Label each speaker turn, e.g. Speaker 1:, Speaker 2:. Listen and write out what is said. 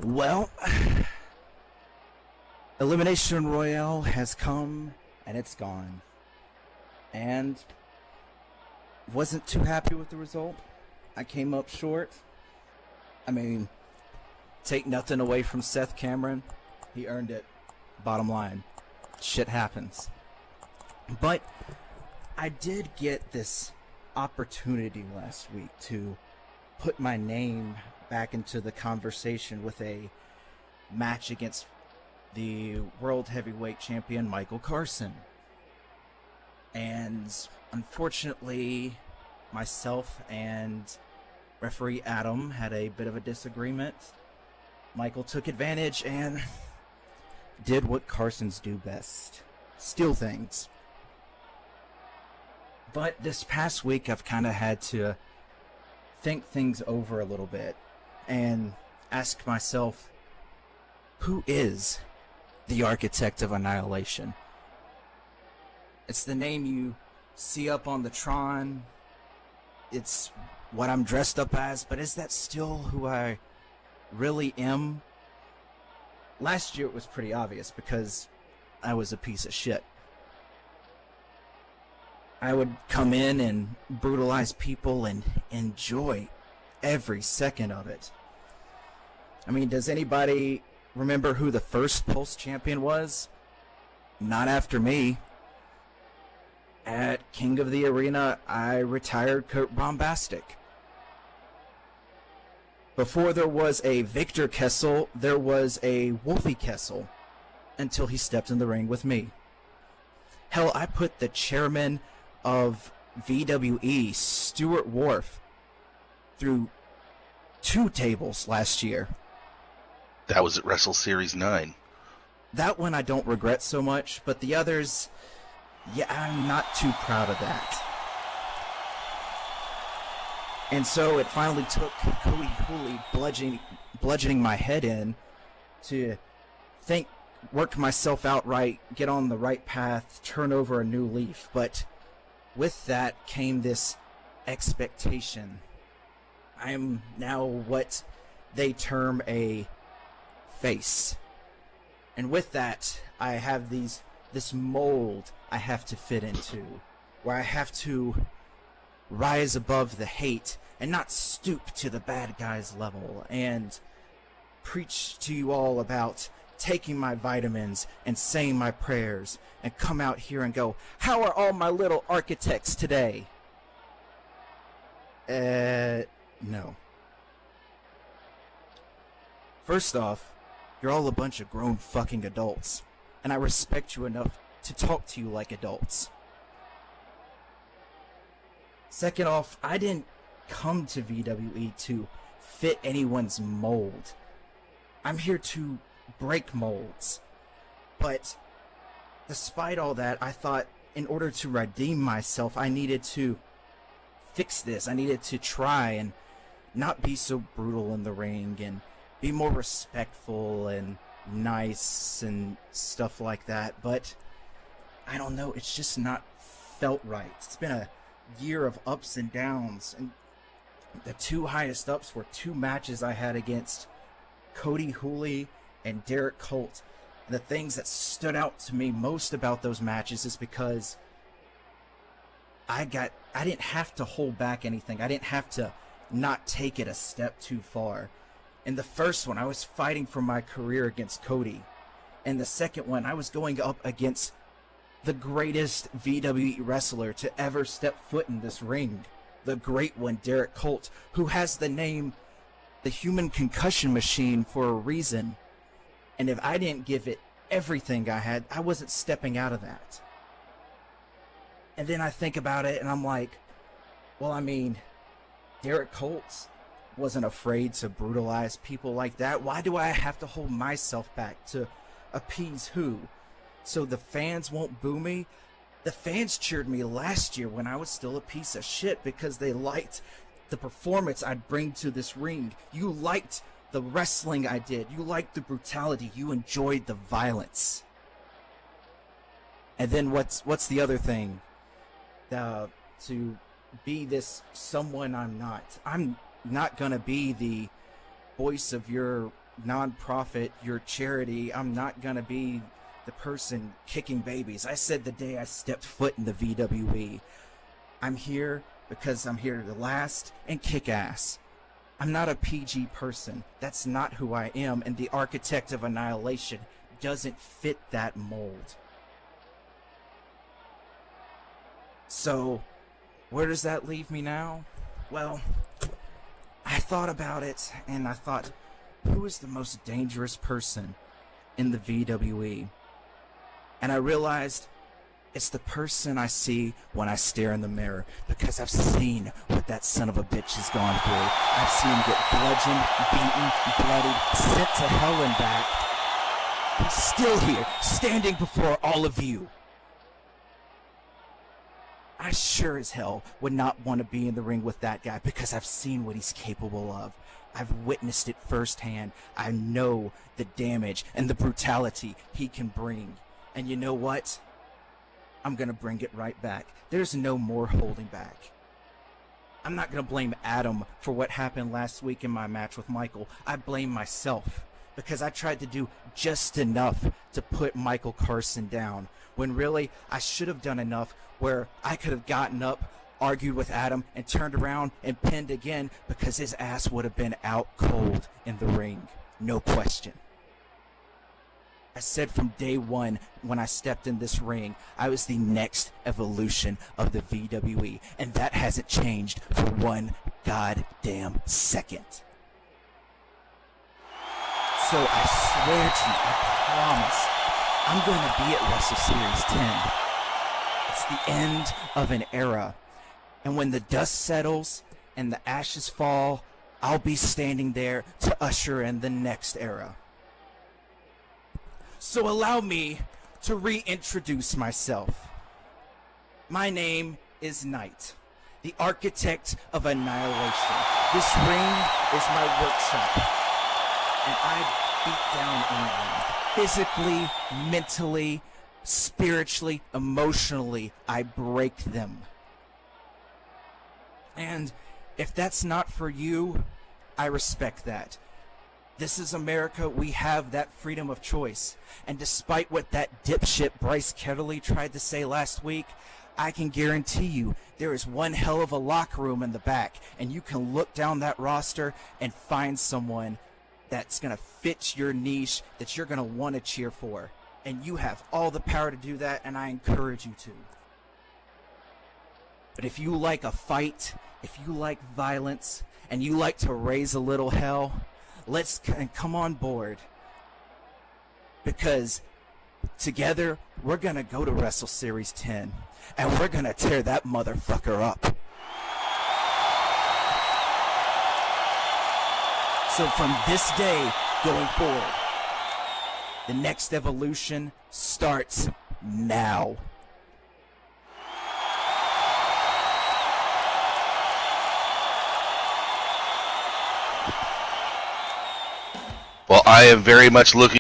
Speaker 1: Well, Elimination Royale has come and it's gone. And wasn't too happy with the result. I came up short. I mean, take nothing away from Seth Cameron. He earned it. Bottom line. Shit happens. But I did get this opportunity last week to put my name back into the conversation with a match against the World Heavyweight Champion Michael Carson. And unfortunately, myself and referee Adam had a bit of a disagreement. Michael took advantage and did what Carsons do best: steal things. But this past week, I've kind of had to think things over a little bit and ask myself, who is the Architect of Annihilation? It's the name you see up on the Tron. It's what I'm dressed up as, but is that still who I really am? Last year it was pretty obvious because I was a piece of shit. I would come in and brutalize people and enjoy every second of it. I mean, does anybody remember who the first Pulse champion was? Not after me. At King of the Arena, I retired Kurt Bombastic. Before there was a Victor Kessel, there was a Wolfie Kessel, until he stepped in the ring with me. Hell, I put the chairman of VWE, Stuart Wharf, through 2 tables last year.
Speaker 2: That was at Wrestle Series 9.
Speaker 1: That one I don't regret so much, but the others, yeah, I'm not too proud of that. And so it finally took Cody Hooley bludgeoning my head in to think, work myself out right, get on the right path, turn over a new leaf. But with that came this expectation. I am now what they term a face. And with that, I have this mold I have to fit into, where I have to rise above the hate and not stoop to the bad guys level and preach to you all about taking my vitamins and saying my prayers and come out here and go, how are all my little architects today? No. First off, you're all a bunch of grown fucking adults, and I respect you enough to talk to you like adults. Second off, I didn't come to VWE to fit anyone's mold. I'm here to break molds. But despite all that, I thought in order to redeem myself, I needed to fix this. I needed to try and not be so brutal in the ring and be more respectful and nice and stuff like that. But I don't know, it's just not felt right. It's been a year of ups and downs, and the 2 highest ups were 2 matches I had against Cody Hooley and Derek Colt. And the things that stood out to me most about those matches is because I didn't have to hold back anything. I didn't have to not take it a step too far. In the first one, I was fighting for my career against Cody. And the second one, I was going up against the greatest VWE wrestler to ever step foot in this ring. The great one, Derek Colt, who has the name the Human Concussion Machine for a reason. And if I didn't give it everything I had, I wasn't stepping out of that. And then I think about it and I'm like, well, I mean, Derek Colt wasn't afraid to brutalize people like that. Why do I have to hold myself back to appease who? So the fans won't boo me? The fans cheered me last year when I was still a piece of shit because they liked the performance I'd bring to this ring. You liked the wrestling I did. You liked the brutality. You enjoyed the violence. And then what's the other thing? To be this someone I'm not. I'm not gonna be the voice of your nonprofit, your charity. I'm not gonna be the person kicking babies. I said the day I stepped foot in the VWE. I'm here because I'm here to last and kick ass. I'm not a PG person. That's not who I am, and the Architect of Annihilation doesn't fit that mold. So, where does that leave me now? Well, I thought about it, and I thought, who is the most dangerous person in the VWE? And I realized it's the person I see when I stare in the mirror, because I've seen what that son of a bitch has gone through. I've seen him get bludgeoned, beaten, bloodied, sent to hell and back. He's still here, standing before all of you. I sure as hell would not want to be in the ring with that guy, because I've seen what he's capable of. I've witnessed it firsthand. I know the damage and the brutality he can bring. And you know what? I'm gonna bring it right back. There's no more holding back. I'm not gonna blame Adam for what happened last week in my match with Michael. I blame myself, because I tried to do just enough to put Michael Carson down, when really I should have done enough where I could have gotten up, argued with Adam, and turned around and pinned again, because his ass would have been out cold in the ring. No question. I said from day one when I stepped in this ring, I was the next evolution of the VWE, and that hasn't changed for one goddamn second. So I swear to you, I promise, I'm going to be at Wrestle Series 10. It's the end of an era. And when the dust settles and the ashes fall, I'll be standing there to usher in the next era. So allow me to reintroduce myself. My name is Knight, the Architect of Annihilation. This ring is my workshop, and I beat down anyone. Physically, mentally, spiritually, emotionally, I break them. And if that's not for you, I respect that. This is America. We have that freedom of choice. And despite what that dipshit Bryce Ketterly tried to say last week, I can guarantee you there is one hell of a locker room in the back, and you can look down that roster and find someone that's going to fit your niche, that you're going to want to cheer for. And you have all the power to do that, and I encourage you to. But if you like a fight, if you like violence, and you like to raise a little hell, let's come on board, because together we're gonna go to Wrestle Series 10 and we're gonna tear that motherfucker up. So from this day going forward, the next evolution starts now.
Speaker 2: Well, I am very much looking